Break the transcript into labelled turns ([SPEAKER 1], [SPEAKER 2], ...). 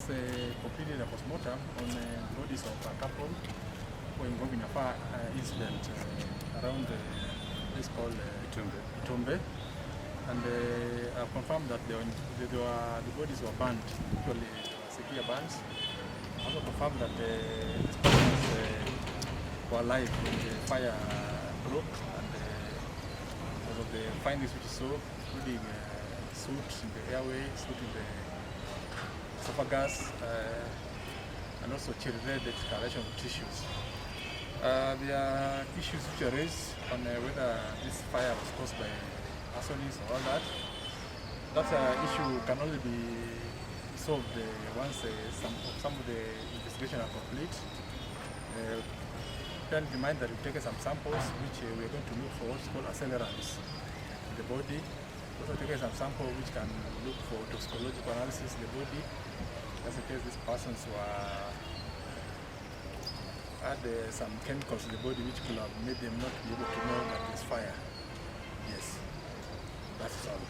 [SPEAKER 1] Completed a postmortem on bodies of a couple who were involved in a fire incident around the place called Itombe. And I've confirmed that the bodies were burnt, usually severe burns. I also confirmed that these persons were alive when the fire broke, and because of the findings which you saw, including soot in the airway, soot in the esophagus, and also red discoloration of tissues. There are issues which are raised on whether this fire was caused by arsonists or all that. That issue can only be solved once some of the investigation are complete. Bear in mind that we've taken some samples which we are going to look for what's called accelerants in the body. Also taken some sample which can look for toxicological analysis in the body, just in case these persons had some chemicals in the body which could have made them not be able to know that there's fire. Yes, that's all.